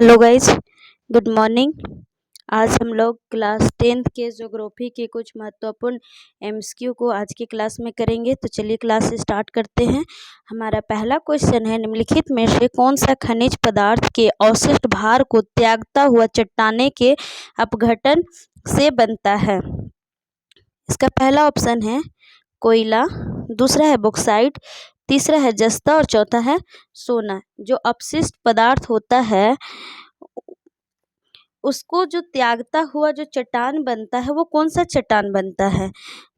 Hello guys, good morning. आज हम लोग क्लास 10th के ज्योग्राफी के कुछ महत्वपूर्ण एमसीक्यू को आज की क्लास में करेंगे। तो चलिए क्लास स्टार्ट करते हैं। हमारा पहला क्वेश्चन है, निम्नलिखित में से कौन सा खनिज पदार्थ के अवशिष्ट भार को त्यागता हुआ चट्टाने के अपघटन से बनता है। इसका पहला ऑप्शन है कोयला, दूसरा है बॉक्साइट, तीसरा है जस्ता और चौथा है सोना। जो अपशिष्ट पदार्थ होता है उसको जो त्यागता हुआ जो चट्टान बनता है वो कौन सा चट्टान बनता है,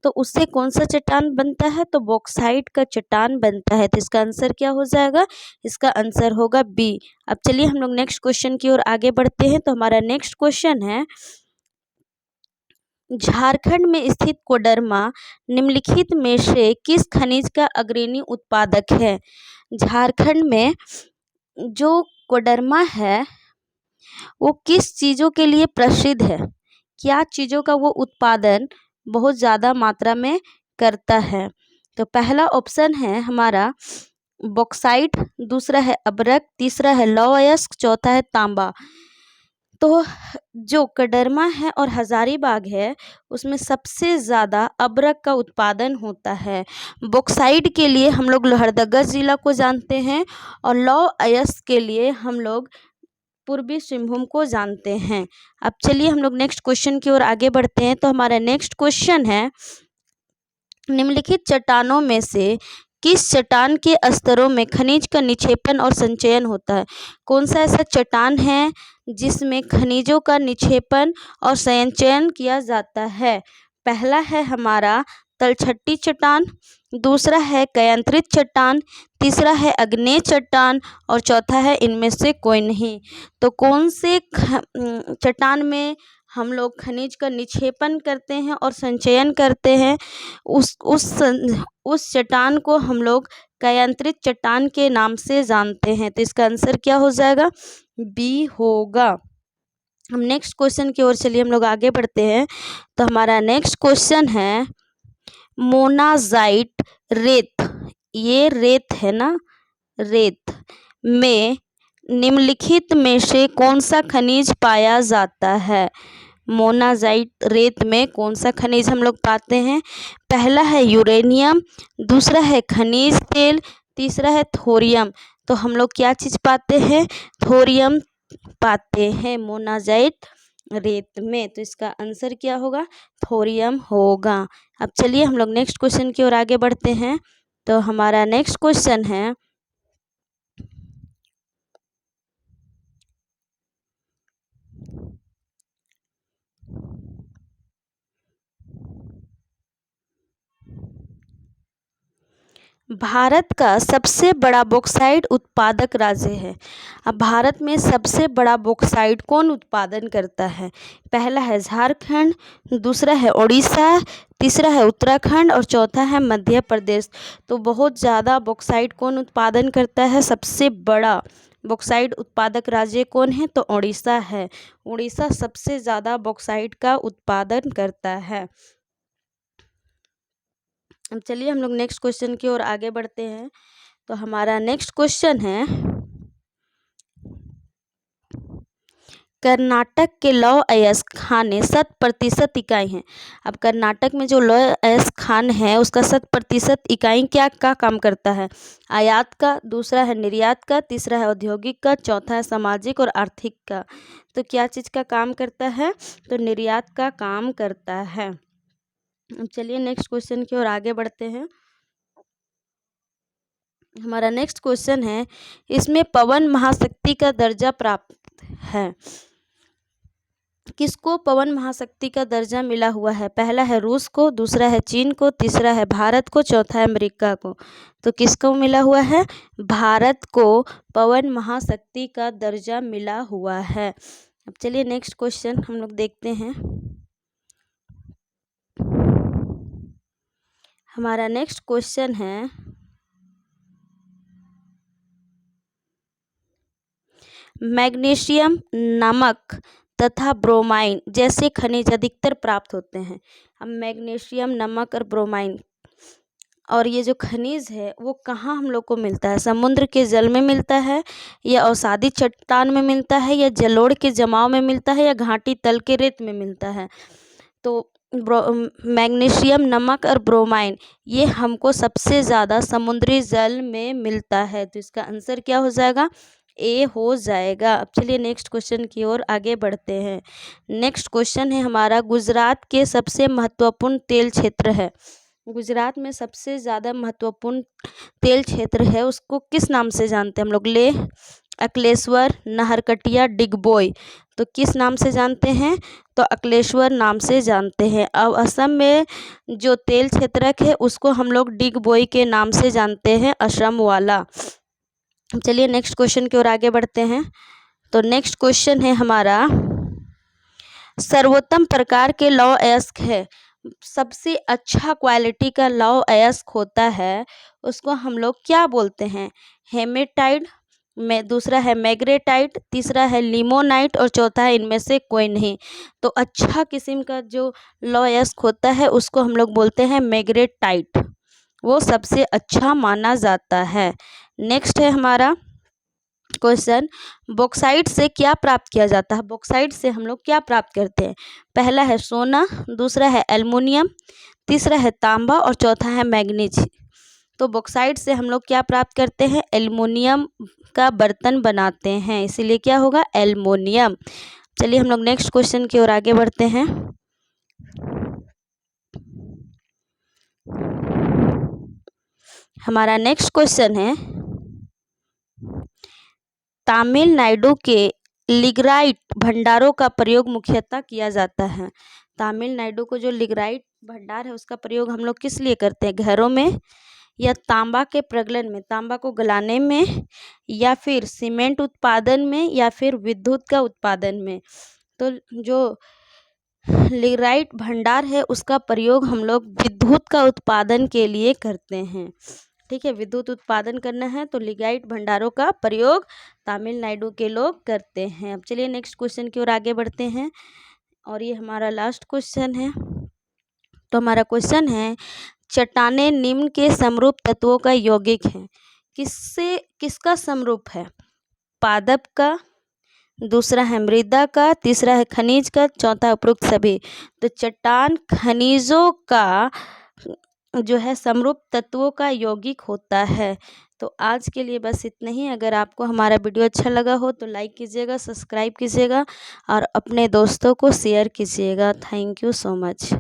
तो उससे कौन सा चट्टान बनता है, तो बॉक्साइट का चट्टान बनता है। तो इसका आंसर क्या हो जाएगा, इसका आंसर होगा बी। अब चलिए हम लोग नेक्स्ट क्वेश्चन की ओर आगे बढ़ते हैं। तो हमारा नेक्स्ट क्वेश्चन है, झारखंड में स्थित कोडरमा निम्नलिखित में से किस खनिज का अग्रणी उत्पादक है। झारखंड में जो कोडरमा है वो किस चीज़ों के लिए प्रसिद्ध है, क्या चीज़ों का वो उत्पादन बहुत ज़्यादा मात्रा में करता है। तो पहला ऑप्शन है हमारा बॉक्साइट, दूसरा है अब्रक, तीसरा है लौह अयस्क, चौथा है तांबा। तो जो कोडरमा है और हजारीबाग है उसमें सबसे ज़्यादा अब्रक का उत्पादन होता है। बॉक्साइट के लिए हम लोग लोहरदगा ज़िला को जानते हैं और लौह अयस्क के लिए हम लोग पूर्वी सिंहभूम को जानते हैं। अब चलिए हम लोग नेक्स्ट क्वेश्चन की ओर आगे बढ़ते हैं। तो हमारा नेक्स्ट क्वेश्चन है, निम्नलिखित चट्टानों में से किस चट्टान के स्तरों में खनिज का निक्षेपण और संचयन होता है। कौन सा ऐसा चट्टान है जिसमें खनिजों का निक्षेपण और संचयन किया जाता है। पहला है हमारा तलछट्टी चट्टान, दूसरा है कयांत्रित चट्टान, तीसरा है अग्नेय चट्टान और चौथा है इनमें से कोई नहीं। तो कौन से चट्टान में हम लोग खनिज का निक्षेपण करते हैं और संचयन करते हैं, उस चट्टान को हम लोग कयांत्रित चट्टान के नाम से जानते हैं। तो इसका आंसर क्या हो जाएगा, बी होगा। हम नेक्स्ट क्वेश्चन की ओर चलिए हम लोग आगे बढ़ते हैं। तो हमारा नेक्स्ट क्वेश्चन है, मोनाजाइट रेत, ये रेत है ना, रेत में निम्नलिखित में से कौन सा खनिज पाया जाता है। मोनाजाइट रेत में कौन सा खनिज हम लोग पाते हैं। पहला है यूरेनियम, दूसरा है खनिज तेल, तीसरा है थोरियम। तो हम लोग क्या चीज़ पाते हैं, थोरियम पाते हैं मोनाजाइट रेत में। तो इसका आंसर क्या होगा, थोरियम होगा। अब चलिए हम लोग नेक्स्ट क्वेश्चन की ओर आगे बढ़ते हैं। तो हमारा नेक्स्ट क्वेश्चन है, भारत का सबसे बड़ा बॉक्साइट उत्पादक राज्य है। अब भारत में सबसे बड़ा बॉक्साइट कौन उत्पादन करता है। पहला है झारखंड, दूसरा है उड़ीसा, तीसरा है उत्तराखंड और चौथा है मध्य प्रदेश। तो बहुत ज़्यादा बॉक्साइट कौन उत्पादन करता है, सबसे बड़ा बॉक्साइट उत्पादक राज्य कौन है, तो उड़ीसा है। उड़ीसा सबसे ज़्यादा बॉक्साइट का उत्पादन करता है। अब चलिए हम लोग नेक्स्ट क्वेश्चन की ओर आगे बढ़ते हैं। तो हमारा नेक्स्ट क्वेश्चन है, कर्नाटक के लौह अयस्क खाने 100% इकाई हैं। अब कर्नाटक में जो लौह अयस्क खान है उसका 100% इकाई क्या का काम करता है, आयात का, दूसरा है निर्यात का, तीसरा है औद्योगिक का, चौथा है सामाजिक और आर्थिक का। तो क्या चीज़ का काम करता है, तो निर्यात का काम करता है। अब चलिए नेक्स्ट क्वेश्चन की ओर आगे बढ़ते हैं। हमारा नेक्स्ट क्वेश्चन है, इसमें पवन महाशक्ति का दर्जा प्राप्त है। किसको पवन महाशक्ति का दर्जा मिला हुआ है। पहला है रूस को, दूसरा है चीन को, तीसरा है भारत को, चौथा है अमेरिका को। तो किसको मिला हुआ है, भारत को पवन महाशक्ति का दर्जा मिला हुआ है। अब चलिए नेक्स्ट क्वेश्चन हम लोग देखते हैं। हमारा नेक्स्ट क्वेश्चन है, मैग्नीशियम, नमक तथा ब्रोमाइन जैसे खनिज अधिकतर प्राप्त होते हैं। अब मैग्नीशियम, नमक और ब्रोमाइन और ये जो खनिज है वो कहाँ हम लोग को मिलता है, समुद्र के जल में मिलता है या अवसादी चट्टान में मिलता है या जलोढ़ के जमाव में मिलता है या घाटी तल के रेत में मिलता है। तो मैग्नीशियम, नमक और ब्रोमाइन ये हमको सबसे ज़्यादा समुद्री जल में मिलता है। तो इसका आंसर क्या हो जाएगा, ए हो जाएगा। अब चलिए नेक्स्ट क्वेश्चन की ओर आगे बढ़ते हैं। नेक्स्ट क्वेश्चन है हमारा, गुजरात के सबसे महत्वपूर्ण तेल क्षेत्र है। गुजरात में सबसे ज़्यादा महत्वपूर्ण तेल क्षेत्र है उसको किस नाम से जानते हैं हम लोग, लेह, अकलेश्वर, नाहरकटिया, डिगबोई। तो किस नाम से जानते हैं, तो अकलेश्वर नाम से जानते हैं। अब असम में जो तेल क्षेत्रक है उसको हम लोग डिगबोई के नाम से जानते हैं, असम वाला। चलिए नेक्स्ट क्वेश्चन की ओर आगे बढ़ते हैं। तो नेक्स्ट क्वेश्चन है हमारा, सर्वोत्तम प्रकार के लौह अयस्क है, सबसे अच्छा क्वालिटी का लौह अयस्क होता है उसको हम लोग क्या बोलते हैं, हेमेटाइट में, दूसरा है मैग्नेटाइट, तीसरा है लिमोनाइट और चौथा है इनमें से कोई नहीं। तो अच्छा किस्म का जो लौह अयस्क होता है उसको हम लोग बोलते हैं मैग्नेटाइट, वो सबसे अच्छा माना जाता है। नेक्स्ट है हमारा क्वेश्चन, बॉक्साइट से क्या प्राप्त किया जाता है, बॉक्साइट से हम लोग क्या प्राप्त करते हैं, पहला है सोना, दूसरा है एल्युमिनियम, तीसरा है तांबा और चौथा है मैग्नीज। तो बॉक्साइट से हम लोग क्या प्राप्त करते हैं, एल्युमिनियम का बर्तन बनाते हैं, इसीलिए क्या होगा, एल्युमिनियम। चलिए हम लोग नेक्स्ट क्वेश्चन की ओर आगे बढ़ते हैं। हमारा नेक्स्ट क्वेश्चन है, तमिलनाडु के लिग्राइट भंडारों का प्रयोग मुख्यतः किया जाता है। तमिलनाडु को जो लिग्राइट भंडार है उसका प्रयोग हम लोग किस लिए करते हैं, घरों में या तांबा के प्रगलन में, तांबा को गलाने में, या फिर सीमेंट उत्पादन में, या फिर विद्युत का उत्पादन में। तो जो लिग्राइट भंडार है उसका प्रयोग हम लोग विद्युत का उत्पादन के लिए करते हैं। ठीक है, विद्युत उत्पादन करना है तो लिग्राइट भंडारों का प्रयोग तमिलनाडु के लोग करते हैं। अब चलिए नेक्स्ट क्वेश्चन की ओर आगे बढ़ते हैं और ये हमारा लास्ट क्वेश्चन है। तो हमारा क्वेश्चन है, चट्टानें निम्न के समरूप तत्वों का यौगिक है, किसका समरूप है, पादप का, दूसरा है मृदा का, तीसरा है खनिज का, चौथा उपरोक्त सभी। तो चट्टान खनिजों का जो है समरूप तत्वों का यौगिक होता है। तो आज के लिए बस इतना ही। अगर आपको हमारा वीडियो अच्छा लगा हो तो लाइक कीजिएगा, सब्सक्राइब कीजिएगा और अपने दोस्तों को शेयर कीजिएगा। Thank you so much.